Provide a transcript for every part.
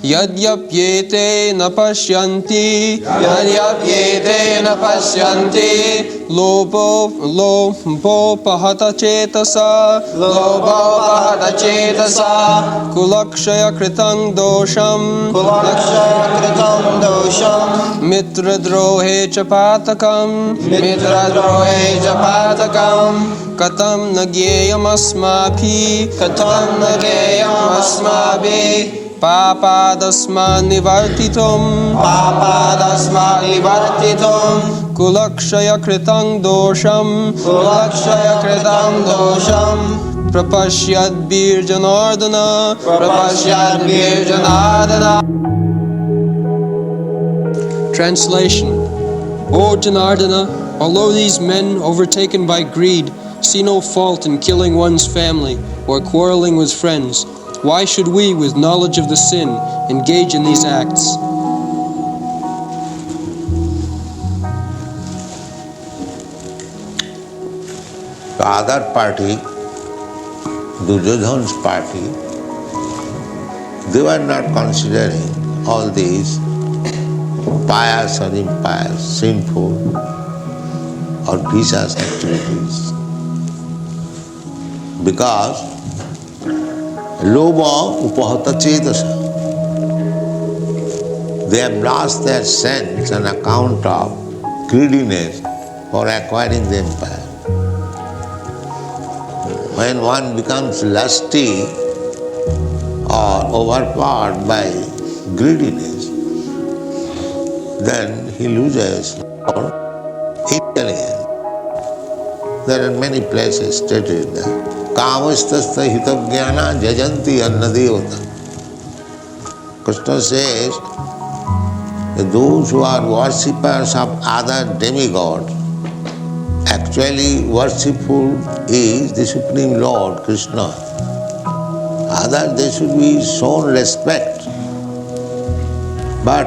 Yadyapyete na pasyanti lobhopahata-cetasah kula-ksaya-krtam dosam mitra-drohe patakam katham jneyam asmabhih papat asman nivartitum kula-ksaya-krtam dosam prapasyadbhir Janardana Translation. O Janardana, although these men, overtaken by greed, see no fault in killing one's family or quarreling with friends, why should we, with knowledge of the sin, engage in these acts? The other party, Duryodhana's party, they were not considering all these pious or impious, sinful or vicious activities. Because lobha upahata-cetasah, they have lost their sense on account of greediness for acquiring the empire. When one becomes lusty or overpowered by greediness, then he loses intelligence. There are many places stated there. Kamastasya hitavjnana jajanti annadevata. Krishna says that those who are worshippers of other demigods, actually worshipful is the Supreme Lord Krishna. Others, they should be shown respect. But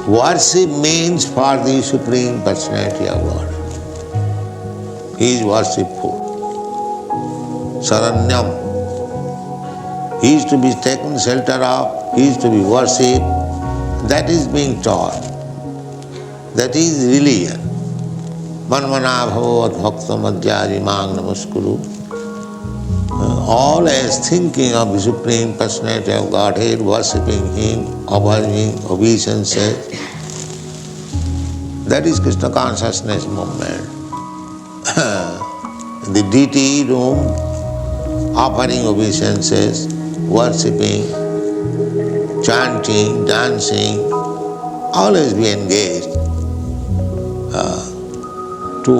worship means for the Supreme Personality of God. He is worshipful. Saranyam. He is to be taken shelter of, he is to be worshipped. That is being taught. That is religion. Manmana bhavat bhaktam adhyari mang namaskuru. Always thinking of the Supreme Personality of Godhead, worshipping Him, offering obeisances. That is Krishna consciousness movement. The deity room, offering obeisances, worshipping, chanting, dancing, always be engaged to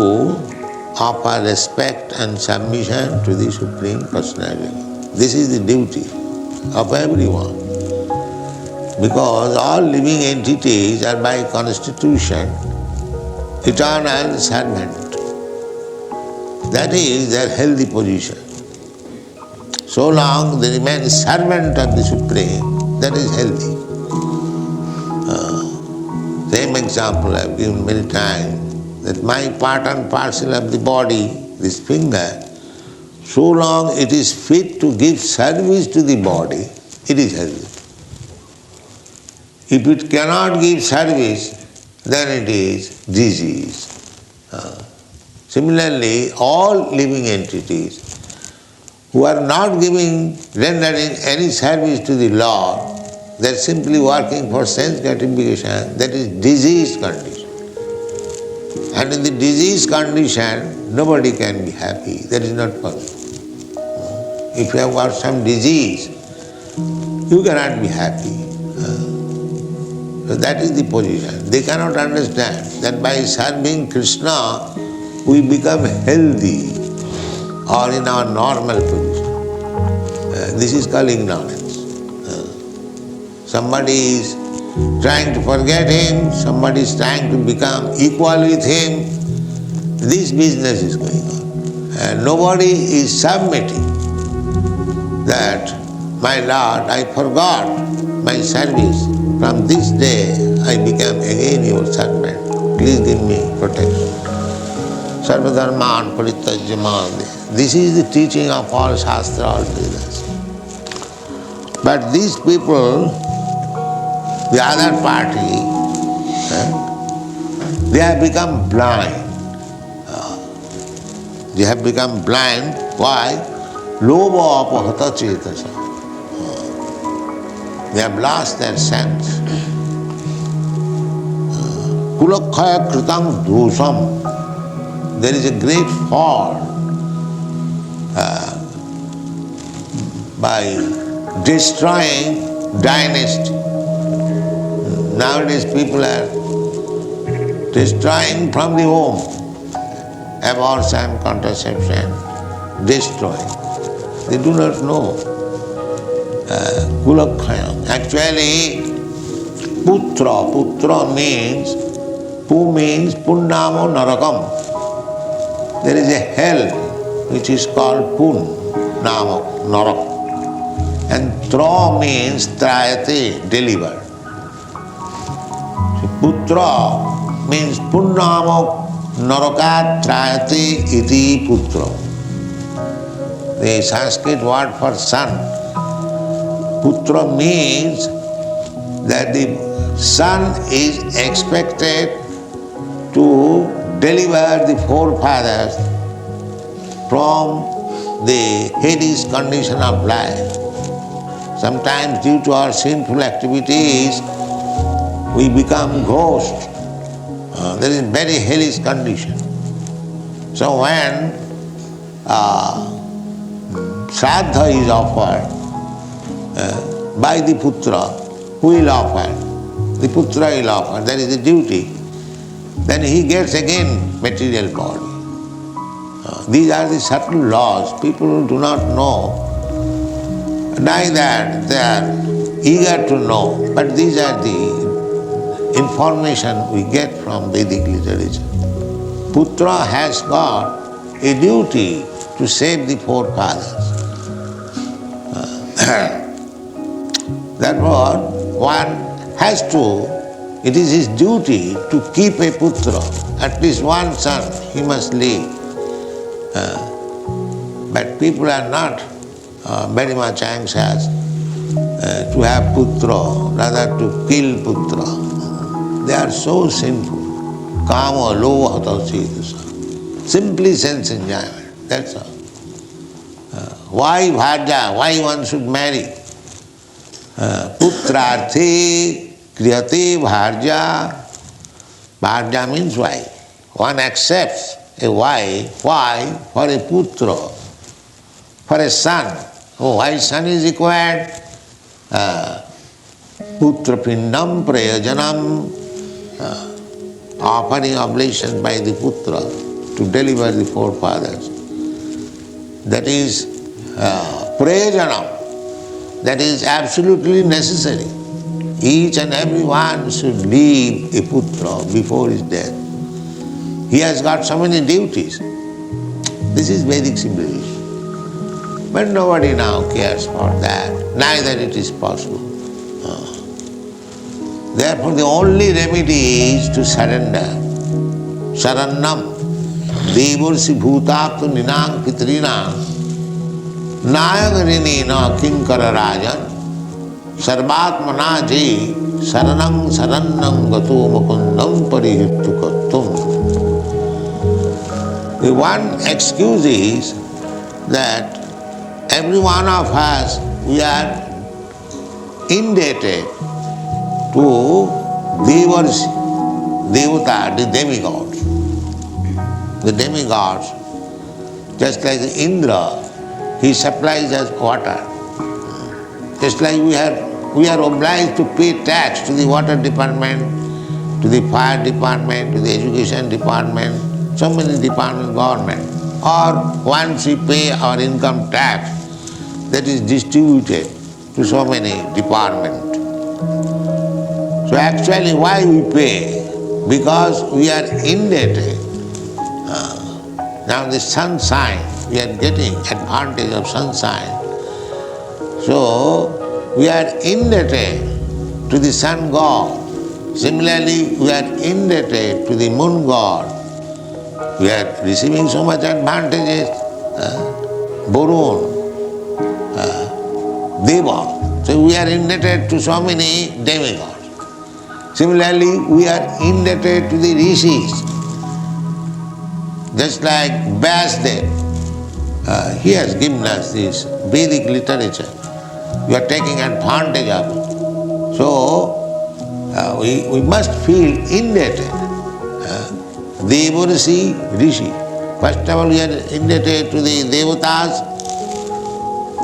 offer respect and submission to the Supreme Personality. This is the duty of everyone. Because all living entities are by constitution eternal servant. That is their healthy position. So long they remain servant of the Supreme, that is healthy. Same example I have given many times, that my part and parcel of the body, this finger, so long it is fit to give service to the body, it is healthy. If it cannot give service, then it is disease. Similarly, all living entities who are not rendering any service to the Lord, they are simply working for sense gratification, that is diseased condition. And in the diseased condition, nobody can be happy. That is not possible. If you have got some disease, you cannot be happy. So that is the position. They cannot understand that by serving Krishna, we become healthy or in our normal position. This is called ignorance. Somebody is trying to forget him, somebody is trying to become equal with him. This business is going on. And nobody is submitting that, my Lord, I forgot my service. From this day I became again your servant. Please give me protection. Sarvadharman parityajya mam. This is the teaching of all Shastra, all Vedas. But these people, the other party, they have become blind. They have become blind. Why? Lobhopahata-cetasah. They have lost their sense. Kula-ksaya-krtam dosam. There is a great fall by destroying dynasty. Nowadays people are destroying from the home. Abortion, contraception, destroying. They do not know. Kula-ksaya. Actually, putra means, pu means punnamo narakam. There is a hell which is called pun, nama, narak. And tra means trayate, deliver. So, putra means punnamo narakat trayate iti putra. The Sanskrit word for son. Putra means that the son is expected to deliver the forefathers from the Hades condition of life. Sometimes due to our sinful activities, we become ghosts. There is very hellish condition. So when Shraddha is offered by the putra, who will offer? The putra will offer, that is the duty. Then he gets again material body. These are the subtle laws. People do not know, neither they are eager to know, but these are the information we get from Vedic literature. Putra has got a duty to save the forefathers. Therefore, one has to, it is his duty to keep a putra, at least one son he must leave. But people are not very much anxious to have putra, rather to kill putra. They are so sinful. Kama, lobhopahata-cetasah. Simply sense enjoyment, that's all. Why bharja? Why one should marry? Putrarthe kriyate bharja. Bharja means wife. One accepts a wife. Why? For a putra, for a son. Oh, why son is required? Putra pindam prayajanam. Offering oblation by the putra to deliver the forefathers. That is prayajanam. That is absolutely necessary. Each and every one should leave a putra before his death. He has got so many duties. This is Vedic civilization. But nobody now cares for that. Neither it is possible. Therefore the only remedy is to surrender. Sarannam. Devursi bhutaptu ninang pitrinam. Nayagarini na kinkara rajan. Sarvatmana ji saranam sarannam gato mukundam parihittu kattum. The one excuse is that every one of us, we are indebted to devas, devata, the demigods. The demigods, just like Indra, he supplies us water. Just like we are obliged to pay tax to the water department, to the fire department, to the education department, so many departments, government. Or once we pay our income tax, that is distributed to so many departments. So actually why we pay? Because we are indebted. Now the sunshine, we are getting advantage of sunshine. So we are indebted to the sun god. Similarly, we are indebted to the moon god. We are receiving so much advantages. Varun, Deva. So we are indebted to so many demigods. Similarly, we are indebted to the rishis. Just like Vyasdev, he has given us this Vedic literature. We are taking advantage of it. So, we must feel indebted. Devarsi, Rishi. First of all, we are indebted to the Devatas,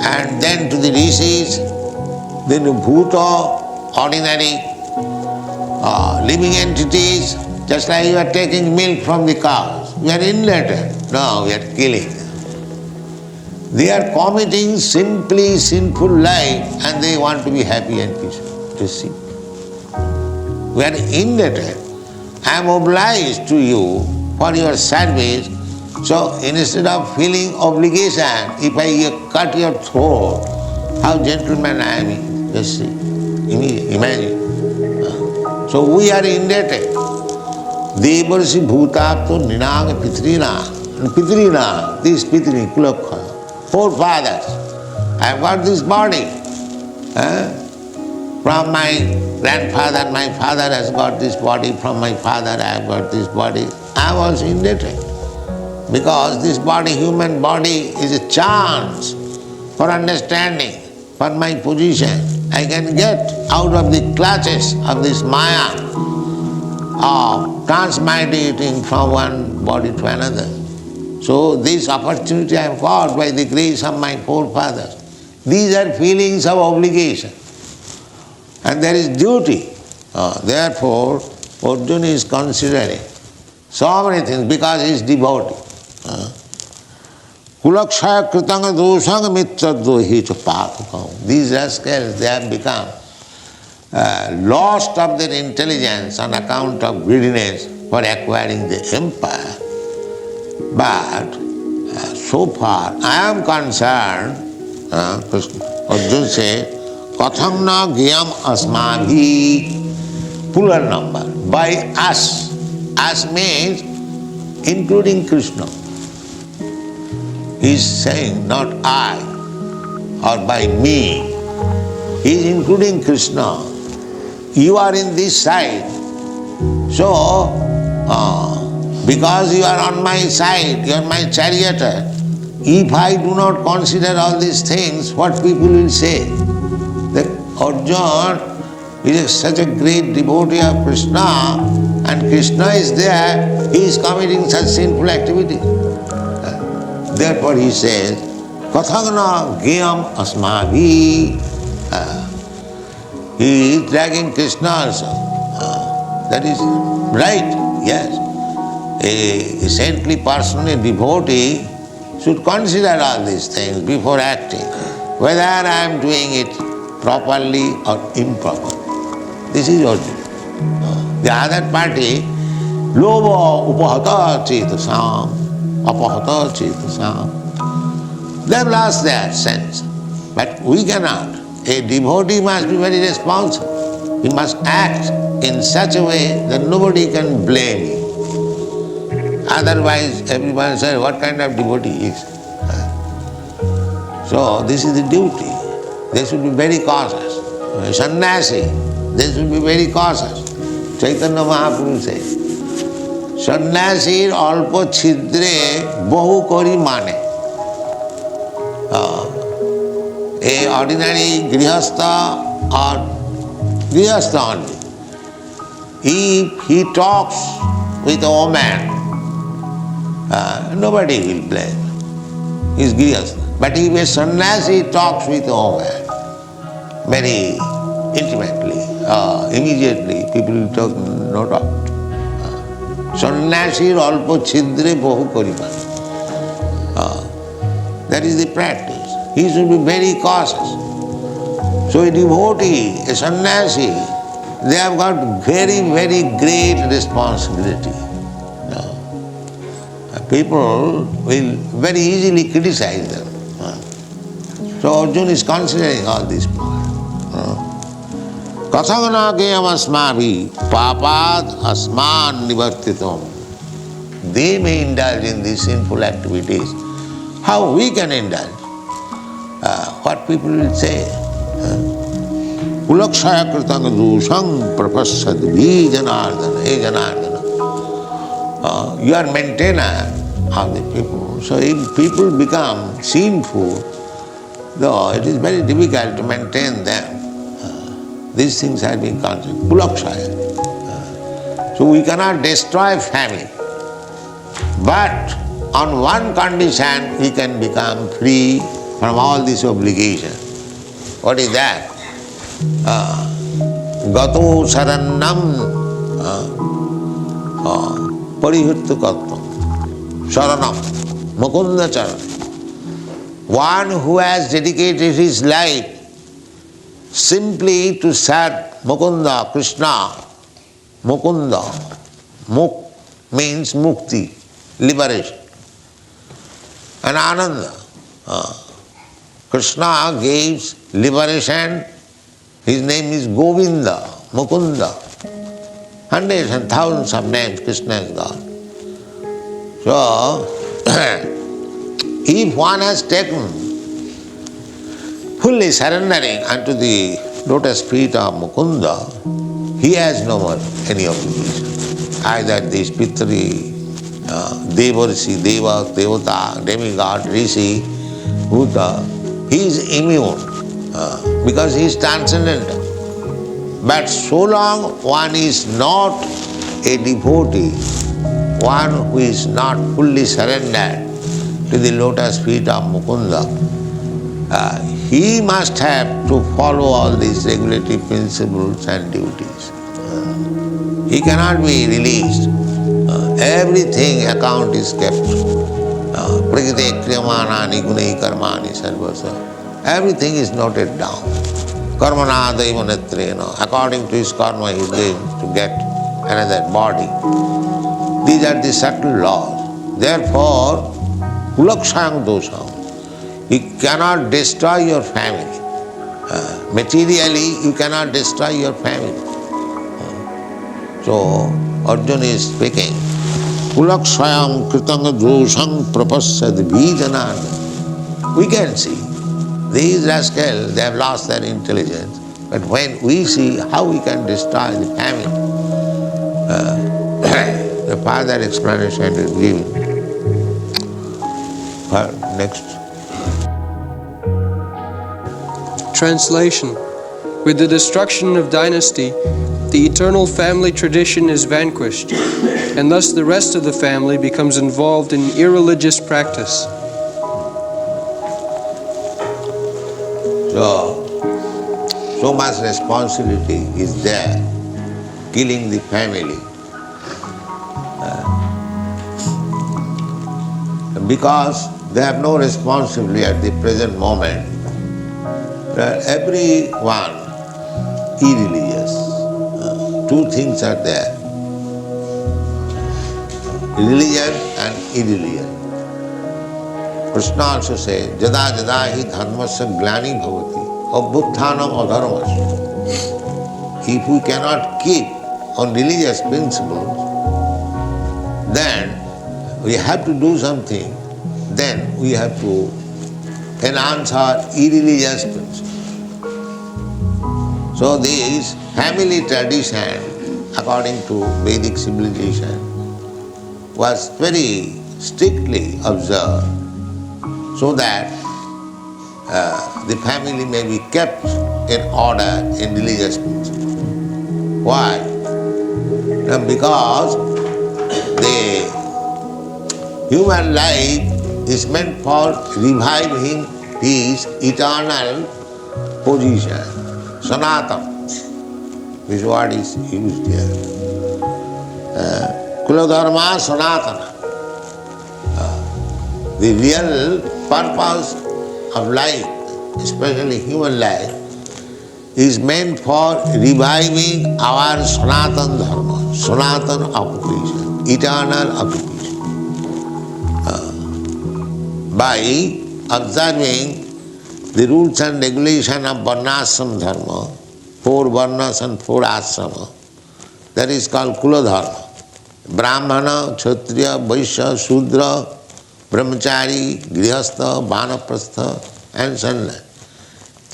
and then to the Rishis, then to Bhuta, ordinary living entities, just like you are taking milk from the cows. We are indebted. No, we are killing them. They are committing simply sinful life and they want to be happy and peaceful. To see. We are indebted. I am obliged to you for your service. So instead of feeling obligation, if I cut your throat, how gentleman I am. Just see. Imagine. So we are indebted. Devarsi bhutapto ninang pitrina. Pitrina, this pitri, kula-ksaya. Forefathers. I have got this body. From my grandfather, my father has got this body. From my father, I have got this body. I was indebted. Because this body, human body, is a chance for understanding, for my position. I can get out of the clutches of this maya of transmigrating from one body to another. So this opportunity I have got by the grace of my forefathers. These are feelings of obligation. And there is duty. Therefore, Arjuna is considering so many things because he is devotee. Kula-ksaya-krtam dosam mitra-drohe patakam. These rascals, they have become lost of their intelligence on account of greediness for acquiring the empire. But so far, I am concerned, Arjuna says, katham na jneyam asmabhih, plural number, by us. Us means including Krishna. He is saying not I or by me. He is including Krishna. You are in this side. So, because you are on my side, you are my charioteer, if I do not consider all these things, what people will say? That Arjuna is such a great devotee of Krishna, and Krishna is there, he is committing such sinful activity. Therefore he says, katham na jneyam asmabhih. He is dragging Krishna also. That is right, yes. A saintly person, a devotee, should consider all these things before acting, whether I am doing it properly or improperly. This is Arjuna. The other party, lobha upahata-cetasah, upahata-cetasah. They have lost their sense. But we cannot. A devotee must be very responsible. He must act in such a way that nobody can blame him. Otherwise, everyone says, what kind of devotee he is? So, this is the duty. They should be very cautious. Sannyasi, they should be very cautious. Chaitanya Mahaprabhu says, Sannyasir alpo chhidre bahu kori mane. A ordinary grihastha or grihastha only, if he talks with a woman, nobody will blame. He is grihastha. But if a sannyasi talks with a woman very intimately, immediately, people will talk, no doubt. Sannyasir alpo chhidre bahu kori mane. That is the practice. He should be very cautious. So a devotee, a sannyasi, they have got very, very great responsibility. People will very easily criticize them. So Arjuna is considering all these points. Katham na jneyam asmabhih, papat, asman, nivartitum. They may indulge in these sinful activities. How we can indulge? What people will say? kula-ksaya-krtam dosam prapasyadbhih Janardana. Hey Janardana, you are maintainer of the people. So if people become sinful, though it is very difficult to maintain them. These things have been conceived. Kula-ksaya. So we cannot destroy family. But on one condition we can become free from all this obligation. What is that? Gato sarannam parihittu katham. Saranam. Mukunda charan. One who has dedicated his life simply to serve Mukunda, Krishna. Mukunda. Muk means mukti, liberation. And Ananda. Krishna gives liberation. His name is Govinda, Mukunda. Hundreds and thousands of names Krishna has got. So, if one has taken fully surrendering unto the lotus feet of Mukunda, he has no more any obligation. Either this Pitri, Devarsi, Deva, Devata, demigod, Rishi, Buddha, he is immune because he is transcendental. But so long one is not a devotee, one who is not fully surrendered to the lotus feet of Mukunda, he must have to follow all these regulatory principles and duties. He cannot be released. Everything account is kept. Prakriti kriyamani gunai karmani sarvasa. Everything is noted down. Karmana daiva netrena. According to his karma he is going to get another body. These are the subtle laws. Therefore, kula-ksaya dosam. You cannot destroy your family. Materially, you cannot destroy your family. So, Arjuna is speaking, kula-ksaya-krtam dosam prapasyadbhih Janardana. We can see, these rascals, they have lost their intelligence. But when we see how we can destroy the family, the further explanation is given. Next. Translation. With the destruction of dynasty, the eternal family tradition is vanquished, and thus the rest of the family becomes involved in irreligious practice. So much responsibility is there, killing the family. Because they have no responsibility at the present moment. Everyone irreligious. Two things are there, religion and irreligion. Krishna also says, jada jada hi dharmasya glani bhavati abhutthanam adharmasya. If we cannot keep on religious principles, then we have to do something. Then we have to enhance our irreligious principles. So this family tradition, according to Vedic civilization, was very strictly observed so that the family may be kept in order in religious principles. Why? Because the human life is meant for reviving his eternal position. Sanatana. This word is used here. Kula-dharma sanatana. The real purpose of life, especially human life, is meant for reviving our Sanatana dharma, Sanatana occupation, eternal occupation. By observing the rules and regulation of varnashram dharma, 4 varnas and 4 ashrama, that is called kula-dharma. Brahmana, Kshatriya, Vaishya, Shudra, Brahmachari, Grihastha, Vanaprastha and Sannyas.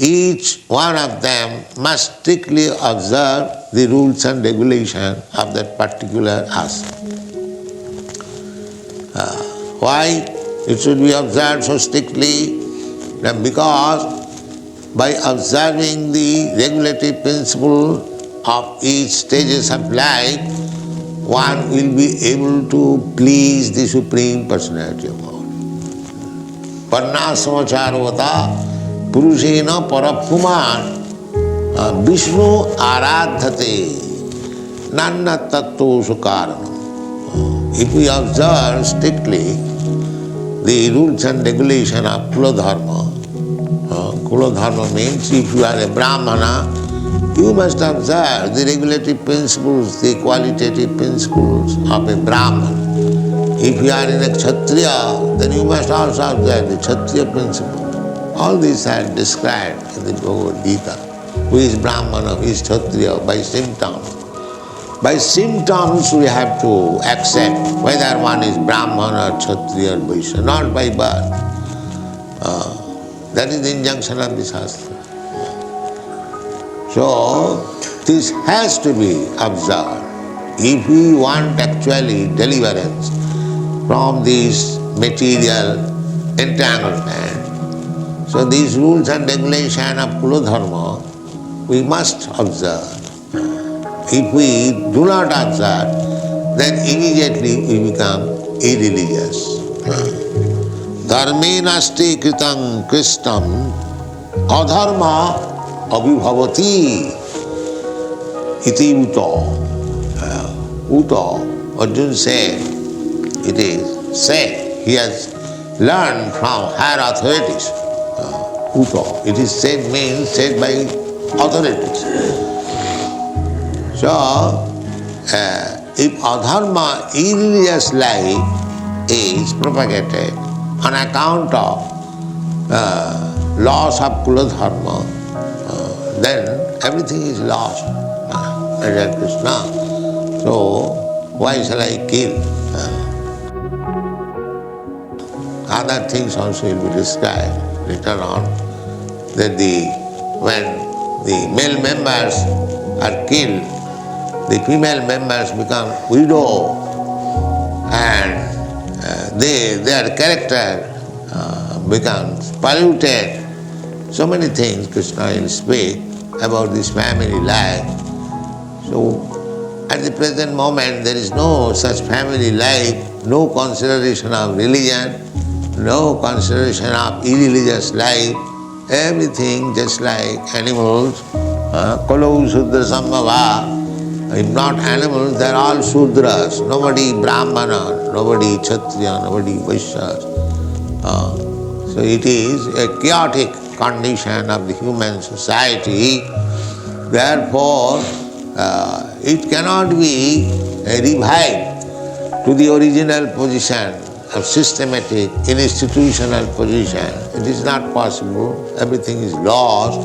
each one of them must strictly observe the rules and regulations of that particular asmat. Why it should be observed so strictly? Because by observing the regulative principle of each stages of life, one will be able to please the Supreme Personality of God. Parnasamacharvata purushena parapuman Vishnu aradhate nanna tattva sukaranam. If we observe strictly the rules and regulation of kula-dharma, kula-dharma means if you are a brahmana, you must observe the regulative principles, the qualitative principles of a brahman. If you are in a kshatriya, then you must also observe the kshatriya principles. All these are described in the Bhagavad Gita. Who is brahmana, who is kshatriya, by symptoms. By symptoms we have to accept whether one is brahman or kshatriya or vaishya, not by birth. That is the injunction of the Shastra. So, this has to be observed. If we want actually deliverance from this material entanglement, so these rules and regulations of kula-dharma we must observe. If we do not observe, then immediately we become irreligious. Dharme nasti kritam kristam adharma abhibhavati iti uto. Uto, Arjuna said, it is said, he has learned from higher authorities. Uto, it is said means said by authorities. So, if adharma, irreligious life is propagated on account of loss of kula-dharma, then everything is lost. Hare Krishna. So, why shall I kill? Other things also will be described later on, that when the male members are killed, the female members become widow and their character becomes polluted. So many things Krishna will speak about this family life. So at the present moment there is no such family life, no consideration of religion, no consideration of irreligious life, everything just like animals, kula-ksaya-krtam. If not animals, they are all Shudras, nobody Brahmana, nobody Kshatriya, nobody Vaishya. So it is a chaotic condition of the human society. Therefore, it cannot be revived to the original position of systematic, institutional position. It is not possible. Everything is lost.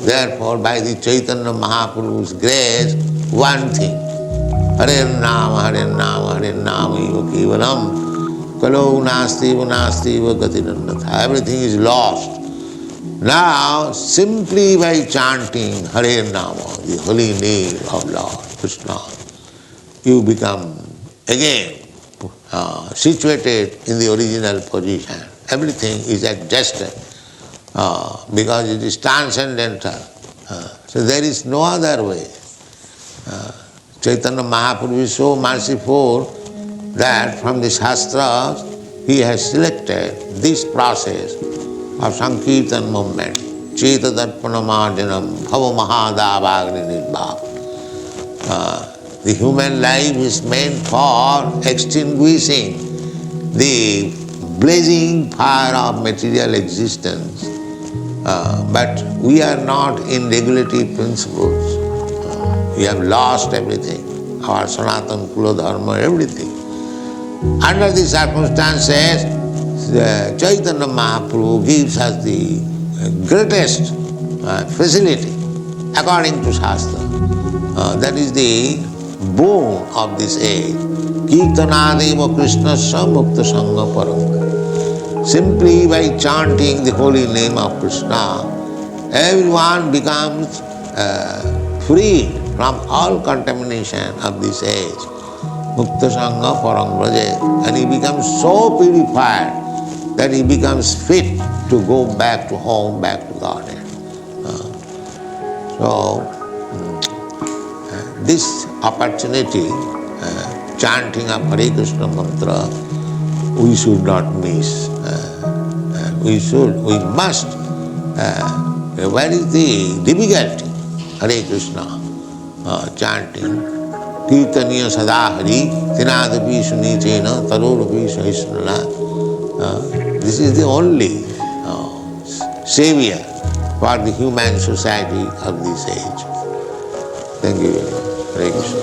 Therefore, by the Chaitanya Mahaprabhu's grace, one thing, Hare Nama, Hare Nama, Hare Nama, Iva Kevalam, Kalo Nasti, Nasti, Gatinannatha. Everything is lost. Now, simply by chanting Hare Nama, the holy name of Lord Krishna, you become again situated in the original position. Everything is adjusted because it is transcendental. So there is no other way. Chaitanya Mahaprabhu is so merciful that from the Shastras he has selected this process of Sankirtan movement. Cheta darpanamarjanam bhava mahadavagni nirbhav. The human life is meant for extinguishing the blazing fire of material existence. But we are not in regulative principles. We have lost everything, our Sanatana Kula-dharma, everything. Under these circumstances, Chaitanya Mahaprabhu gives us the greatest facility according to Shastra. That is the boon of this age. Kirtanadeva Krishnasya mukta sangha param. Simply by chanting the holy name of Krishna, everyone becomes free from all contamination of this age. Mukta sangha parang braje. And he becomes so purified that he becomes fit to go back to home, back to Godhead. So, this opportunity, chanting of Hare Krishna mantra, we should not miss. We must. Where is the difficulty? Hare Krishna chanting. Kirtaniya sada hari, tinadapi sunichena, tarorapi sahisnala. This is the only savior for the human society of this age. Thank you. Hare Krishna.